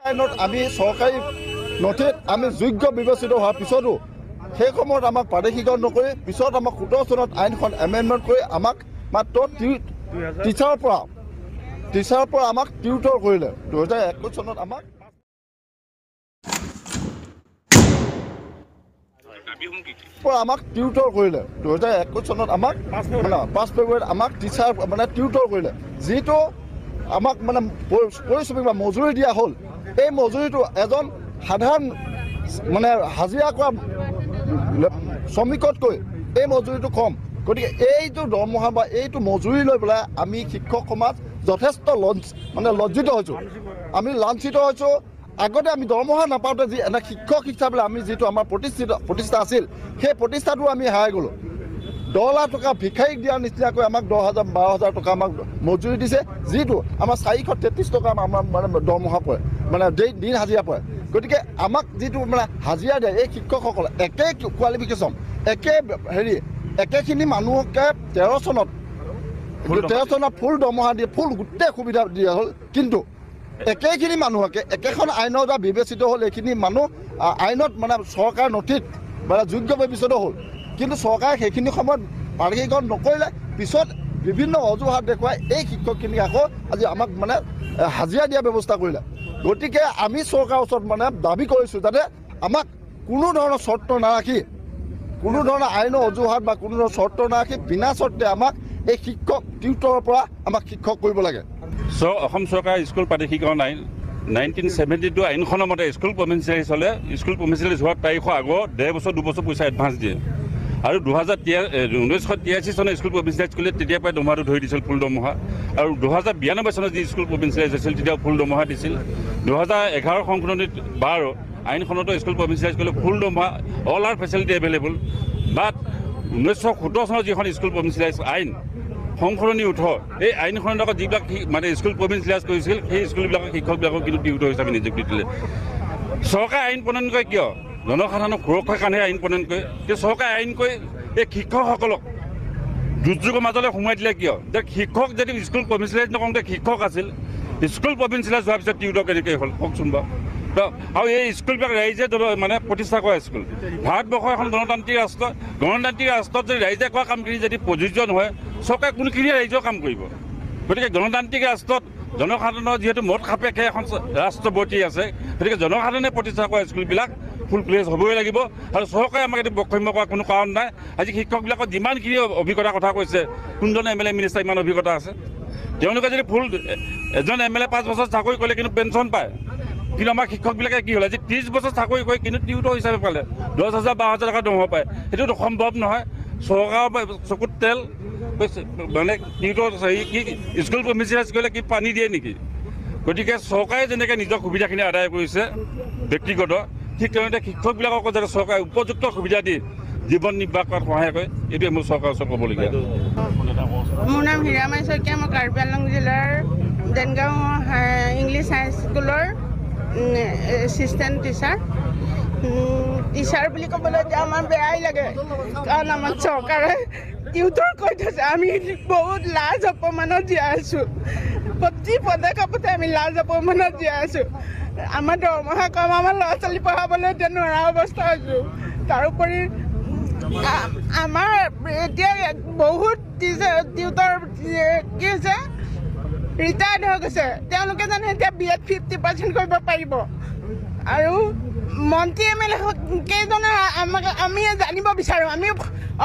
আইনত আমি চৰকাৰী নথিত আমি যোগ্য বিবেচিত হোৱাৰ পিছতো সেই সময়ত আমাক প্ৰাদেশিকৰণ নকৰি পিছত আমাক 17 চনত আইনখন এমেণ্ডমেণ্ট কৰি আমাক মাত্ৰ টিচাৰৰ পৰা আমাক টিউটৰ কৰিলে 2021 চনত আমাক টিউটৰ কৰিলে 2021 চনত আমাক 5 ফেব্ৰুৱাৰীত আমাক টিচাৰ টিউটৰ কৰিলে যিটো আমাক পৰিশ্ৰমিক বা মজুৰি দিয়া হ'ল এই মজুৰিটো এজন সাধাৰণ হাজিৰা কৰা শ্ৰমিকতকৈ এই মজুৰিটো কম গতিকে এইটো দৰমহা বা এইটো মজুৰি লৈ পেলাই আমি শিক্ষক সমাজ যথেষ্ট লজ্জিত হৈছোঁ আমি লাঞ্ছিত হৈছোঁ আগতে আমি দৰমহা নাপাওঁতে যি এটা শিক্ষক হিচাপে আমি যিটো আমাৰ প্ৰতিষ্ঠা আছিল সেই প্ৰতিষ্ঠাটো আমি হেৰাই গ'লোঁ 10 লাখ টকা ভিক্ষাৰীক দিয়াৰ নিচিনাকৈ আমাক 10,000 12,000 টকা আমাক মজুৰি দিছে যিটো আমাৰ 433 টকা আমাৰ দৰমহা পৰে দিন হাজিৰা পৰে গতিকে আমাক যিটো হাজিৰা দিয়ে এই শিক্ষকসকলে একে কোৱালিফিকেশ্যন একেখিনি মানুহকে 13 চনত ফুল দৰমহা দিয়ে ফুল গোটেই সুবিধা দিয়া হ'ল কিন্তু একেখিনি মানুহকে একেখন আইনৰ দ্বাৰা বিবেচিত হ'ল এইখিনি মানুহ আইনত চৰকাৰ নথিত যোগ্য বিবেচিত হ'ল কিন্তু চৰকাৰে সেইখিনি সময়ত প্ৰাদেশিকৰণ নকৰিলে পিছত বিভিন্ন অজুহাত দেখুৱাই এই শিক্ষকখিনিক আকৌ আজি আমাক হাজিৰা দিয়া ব্যৱস্থা কৰিলে গতিকে আমি চৰকাৰৰ ওচৰত দাবী কৰিছোঁ যাতে আমাক কোনো ধৰণৰ চৰ্ত নাৰাখি কোনো ধৰণৰ আইনৰ অজুহাত বা কোনো ধৰণৰ চৰ্ত নাৰাখি বিনা চৰ্তে আমাক এই শিক্ষক টিউটৰৰ পৰা আমাক শিক্ষক কৰিব লাগে অসম চৰকাৰৰ স্কুল প্ৰাদেশিকৰণ আইন 1972 আইনখনৰ মতে স্কুল প্ৰভিঞ্চিয়েলাইজ হ'লে স্কুল প্ৰভিঞ্চিয়েলাইজ হোৱাৰ তাৰিখৰ আগত 1.5 বছৰ 2 বছৰ পইচা এডভান্স দিয়ে আৰু 1983 চনত স্কুল প্ৰভিঞ্চিয়েলাইজ কৰিলে তেতিয়াৰ পৰাই দৰমহাটো ধৰি দিছিল ফুল দৰমহা আৰু 2092 চনত যি স্কুল প্ৰভিঞ্চিয়েলাইজ হৈছিল তেতিয়া ফুল দৰমহা দিছিল 2011 সংশোধনীত 12 আইনখনতো স্কুল প্ৰভিঞ্চিয়েলাইজ কৰিলে ফুল দৰমহা অল আৰ ফেচিলিটি এভেইলেবল বাট 1917 চনত যিখন স্কুল প্ৰভিঞ্চিয়েলাইজ আইন সংশোধনী 18 এই আইনখনৰ লগত যিবিলাক স্কুল প্ৰভিঞ্চিয়েলাইজ কৰিছিল সেই স্কুলবিলাকৰ শিক্ষকবিলাকক কিন্তু টিউটৰ হিচাপে নিযুক্তি দিলে চৰকাৰে আইন প্ৰণয়ন কৰে কিয় জনসাধাৰণৰ সুৰক্ষাৰ কাৰণে আইন প্ৰণয়ন কৰে কিন্তু চৰকাৰে আইন কৰি এই শিক্ষকসকলক দুৰ্যোগৰ মাজলৈ সোমাই দিলে কিয় যে শিক্ষক যদি স্কুল প্ৰভিঞ্চিয়েলাইজ নকৰোঁতে শিক্ষক আছিল স্কুল প্ৰভিঞ্চিয়েলাইজ হোৱাৰ পিছত টিউটৰ কেনেকৈ হ'ল কওকচোন বাৰু আৰু এই স্কুলবিলাক ৰাইজে প্ৰতিষ্ঠা কৰা স্কুল ভাৰতবৰ্ষ এখন গণতান্ত্ৰিক ৰাষ্ট্ৰত যদি ৰাইজে কৰা কামখিনি যদি প্ৰযোজ্য নহয় চৰকাৰে কোনখিনি ৰাইজৰ কাম কৰিব গতিকে গণতান্ত্ৰিক ৰাষ্ট্ৰত জনসাধাৰণৰ যিহেতু মত সাপেক্ষে এখন ৰাষ্ট্ৰ বৰ্তি আছে গতিকে জনসাধাৰণে প্ৰতিষ্ঠা কৰা স্কুলবিলাক ফুল প্লেজ হ'বই লাগিব আৰু চৰকাৰে আমাক এইটো বৈষম্য কৰাৰ কোনো কাৰণ নাই আজি শিক্ষকবিলাকৰ যিমানখিনি অভিজ্ঞতাৰ কথা কৈছে কোনজন MLA মিনিষ্টাৰ ইমান অভিজ্ঞতা আছে তেওঁলোকে যদি এজন MLA 5 বছৰ চাকৰি কৰিলে কিন্তু পেঞ্চন পায় কিন্তু আমাৰ শিক্ষকবিলাকে কি হ'ল আজি 30 বছৰ চাকৰি কৰি কিন্তু টিউটৰ হিচাপে পালে 10,000 12,000 টকা দৰমহা পায় সেইটোতো সম্ভৱ নহয় চৰকাৰৰ চকুত তেল টিউটৰ কি স্কুল প্ৰভিঞ্চিয়েলাইজ কৰিলে কি পানী দিয়ে নেকি গতিকে চৰকাৰে যেনেকৈ নিজৰ সুবিধাখিনি আদায় কৰিছে ব্যক্তিগত ঠিক তেনেদৰে শিক্ষকবিলাককো যাতে চৰকাৰে উপযুক্ত সুবিধা দি জীৱন নিৰ্বাহ কৰাত সহায় কৰে এইটোৱে মোৰ চৰকাৰৰ ওচৰত ক'বলগীয়া মোৰ নাম হীৰামাই শইকীয়া মই কাৰ্বি আংলং জিলাৰ দেনগাঁও ইংলিছ হাইস্কুলৰ এছিষ্টেণ্ট টিচাৰ বুলি ক'বলৈ এতিয়া আমাৰ বেয়াই লাগে কাৰণ আমাৰ চৰকাৰে টিউটৰ কৈ থৈছে আমি বহুত লাজ অপমানত জীয়াই আছোঁ প্ৰতি পদক্ষেপতে আমি লাজ অপমানত জীয়াই আছোঁ আমাৰ দৰমহা কম আমাৰ ল'ৰা ছোৱালী পঢ়াবলৈ এতিয়া নোৱাৰা অৱস্থা হৈছোঁ তাৰোপৰি আমাৰ এতিয়া বহুত টিউটৰ কি হৈছে ৰিটায়াৰ্ড হৈ গৈছে তেওঁলোকে জানো এতিয়া BEd 50% কৰিব পাৰিব আৰু মন্ত্ৰী MLA কেইজনে আমি জানিব বিচাৰোঁ আমি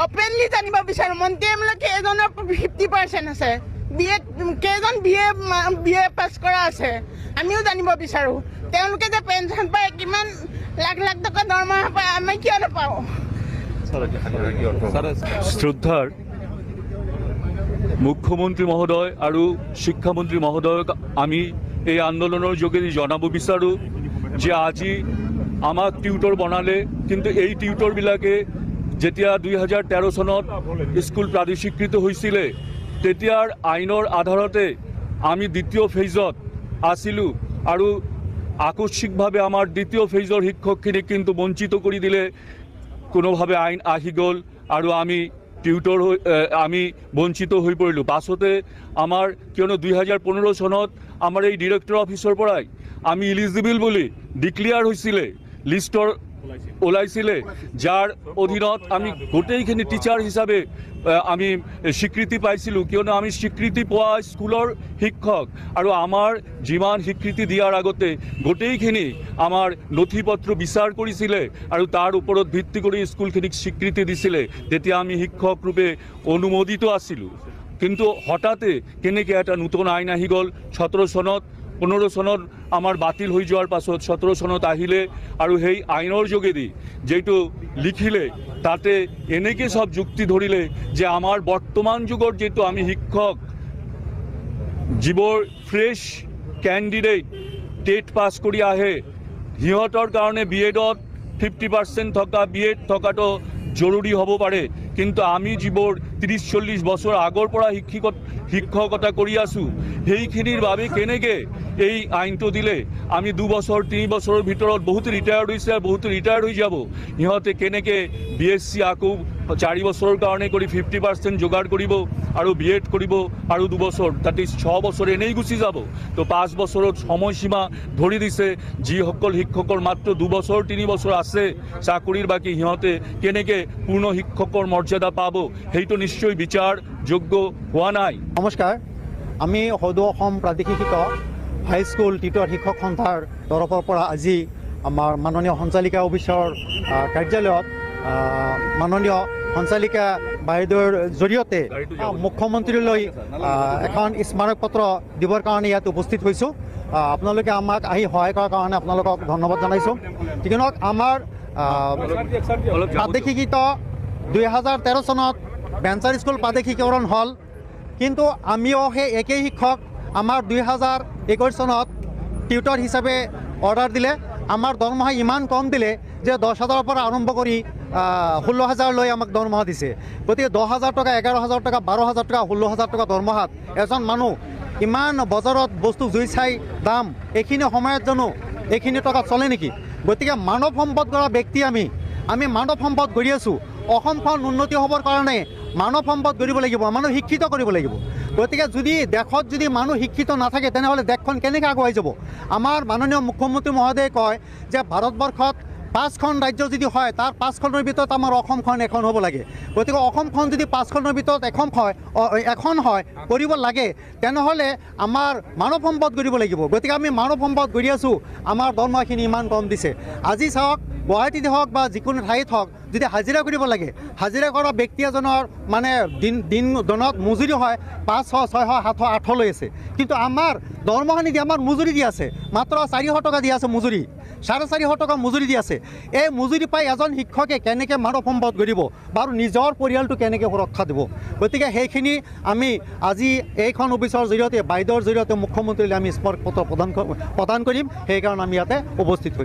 অপেনলি জানিব বিচাৰোঁ মন্ত্ৰী MLA কেইজনৰ 50% আছে কেইজন BA পাছ কৰা আছে আমিও জানিব বিচাৰোঁ তেওঁলোকে যে পেঞ্চন পায় কিমান লাখ লাখ টকা দৰমহা পায় আমি কিয় নাপাওঁ শ্ৰদ্ধাৰ মুখ্যমন্ত্ৰী মহোদয় আৰু শিক্ষামন্ত্ৰী মহোদয়ক আমি এই আন্দোলনৰ যোগেদি জনাব বিচাৰোঁ যে আজি আমাক টিউটৰ বনালে কিন্তু এই টিউটৰবিলাকে যেতিয়া 2013 চনত স্কুল প্ৰাদেশিকৃত হৈছিলে তেতিয়াৰ আইনৰ আধাৰতে আমি দ্বিতীয় ফেজত আছিলোঁ আৰু আকস্মিকভাৱে আমাৰ দ্বিতীয় ফেজৰ শিক্ষকখিনিক কিন্তু বঞ্চিত কৰি দিলে কোনোভাৱে আইন আহি গ'ল আৰু আমি টিউটৰ আমি বঞ্চিত হৈ পৰিলোঁ পাছতে আমাৰ কিয়নো 2015 চনত আমাৰ এই ডিৰেক্টৰ অফিচৰ পৰাই আমি ইলিজিবল বুলি ডিক্লেয়াৰ হৈছিলে, লিষ্টৰ ওলাইছিলে, যাৰ অধীনত আমি গোটেইখিনি টিচাৰ হিচাপে আমি স্বীকৃতি পাইছিলোঁ, কিয়নো আমি স্বীকৃতি পোৱা স্কুলৰ শিক্ষক। আৰু আমাৰ যিমান স্বীকৃতি দিয়াৰ আগতে গোটেইখিনি আমাৰ নথি পত্ৰ বিচাৰ কৰিছিলে আৰু তাৰ ওপৰত ভিত্তি কৰি স্কুলখিনিক স্বীকৃতি দিছিলে। তেতিয়া আমি শিক্ষক ৰূপে অনুমোদিত আছিলোঁ। কিন্তু হঠাতে কেনেকৈ এটা নতুন আইন আহি গ'ল 17 চনত, 15 চনত আমাৰ বাতিল হৈ যোৱাৰ পাছত 17 চনত আহিলে আৰু সেই আইনৰ যোগেদি যিটো লিখিলে তাতে এনেকৈ সব যুক্তি ধৰিলে যে আমাৰ বৰ্তমান যুগৰ যিটো আমি শিক্ষক যিবোৰ ফ্ৰেছ কেণ্ডিডেট টেট পাছ কৰি আহে সিহঁতৰ কাৰণে BEdত 50% থকা BEd থকাটো জৰুৰী হ'ব পাৰে। কিন্তু আমি যিবোৰ 30-40 বছৰ আগৰ পৰা শিক্ষকতা কৰি আছোঁ সেইখিনিৰ বাবে কেনেকৈ এই আইনটো দিলে? আমি 2 বছৰ 3 বছৰৰ ভিতৰত বহুত ৰিটায়াৰ্ড হৈছে আৰু বহুত ৰিটায়াৰ্ড হৈ যাব। সিহঁতে কেনেকৈ BSc আকৌ 4 বছৰৰ কাৰণে কৰি 50% যোগাৰ কৰিব আৰু BEd কৰিব আৰু 2 বছৰ, তাতে 6 বছৰ এনেই গুচি যাব। তো 5 বছৰত সময়সীমা ধৰি দিছে। যিসকল শিক্ষকৰ মাত্ৰ 2 বছৰ 3 বছৰ আছে চাকৰিৰ, বাকী সিহঁতে কেনেকৈ পূৰ্ণ শিক্ষকৰ মৰ্যাদা পাব, সেইটো নিশ্চয় বিচাৰযোগ্য হোৱা নাই। নমস্কাৰ, আমি সদৌ অসম প্ৰাদেশিক হাইস্কুল টিউটৰ শিক্ষক সন্থাৰ তৰফৰ পৰা আজি আমাৰ মাননীয় সঞ্চালিকা অফিচৰ কাৰ্যালয়ত মাননীয় সঞ্চালিকা বাইদেউৰ জৰিয়তে মুখ্যমন্ত্ৰীলৈ এখন স্মাৰক পত্ৰ দিবৰ কাৰণে ইয়াত উপস্থিত হৈছোঁ। আপোনালোকে আমাক আহি সহায় কৰাৰ কাৰণে আপোনালোকক ধন্যবাদ জনাইছোঁ। কিয়নো আমাৰ প্ৰাদেশিকত 2013 চনত ভেঞ্চাৰ স্কুল প্ৰাদেশিকীকৰণ হ'ল, কিন্তু আমিও সেই একেই শিক্ষক আমাৰ 2021 চনত টিউটৰ হিচাপে অৰ্ডাৰ দিলে। আমাৰ দৰমহা ইমান কম দিলে যে 10,000ৰ পৰা আৰম্ভ কৰি 16,000লৈ আমাক দৰমহা দিছে। গতিকে 10,000 টকা, 11,000 টকা, 12,000 টকা, 16,000 টকা দৰমহাত এজন মানুহ ইমান বজাৰত বস্তু জুই চাই দাম, এইখিনি সময়ত জানো এইখিনি টকা চলে নেকি? গতিকে মানৱ সম্পদ গঢ়া ব্যক্তি আমি মানৱ সম্পদ গঢ়ি আছোঁ। অসমখন উন্নতি হ'বৰ কাৰণে মানৱ সম্পদ গঢ়িব লাগিব, মানুহ শিক্ষিত কৰিব লাগিব। গতিকে যদি দেশত যদি মানুহ শিক্ষিত নাথাকে তেনেহ'লে দেশখন কেনেকৈ আগুৱাই যাব? আমাৰ মাননীয় মুখ্যমন্ত্ৰী মহোদয়ে কয় যে ভাৰতবৰ্ষত 5খন ৰাজ্য যদি হয় তাৰ 5খনৰ ভিতৰত আমাৰ অসমখন এখন হ'ব লাগে। গতিকে অসমখন যদি 5খনৰ ভিতৰত এখন হয় কৰিব লাগে তেনেহ'লে আমাৰ মানৱ সম্পদ গঢ়িব লাগিব। গতিকে আমি মানৱ সম্পদ গঢ়ি আছোঁ। আমাৰ দৰমহাখিনি ইমান কম দিছে। আজি চাওক, গুৱাহাটীতে হওক বা যিকোনো ঠাইত হওক, যদি হাজিৰা কৰিব লাগে, হাজিৰা কৰা ব্যক্তি এজনৰ মানে দিনত মজুৰি হয় 500, 600, 700, 800 লৈ আছে। কিন্তু আমাৰ দৰমহা নিদি আমাৰ মজুৰি দি আছে, মাত্ৰ 400 টকা দি আছে মজুৰি, 450 টকা মজুৰি দি আছে। এই মজুৰি পাই এজন শিক্ষকে কেনেকৈ মানৱ সম্পদ গঢ়িব বাৰু নিজৰ পৰিয়ালটো কেনেকৈ সুৰক্ষা দিব? গতিকে সেইখিনি আমি আজি এইখন অফিচৰ জৰিয়তে বাইদেউৰ জৰিয়তে মুখ্যমন্ত্ৰীলৈ আমি স্মাৰক পত্ৰ প্ৰদান কৰিম। সেইকাৰণে আমি ইয়াতে উপস্থিত হৈছোঁ।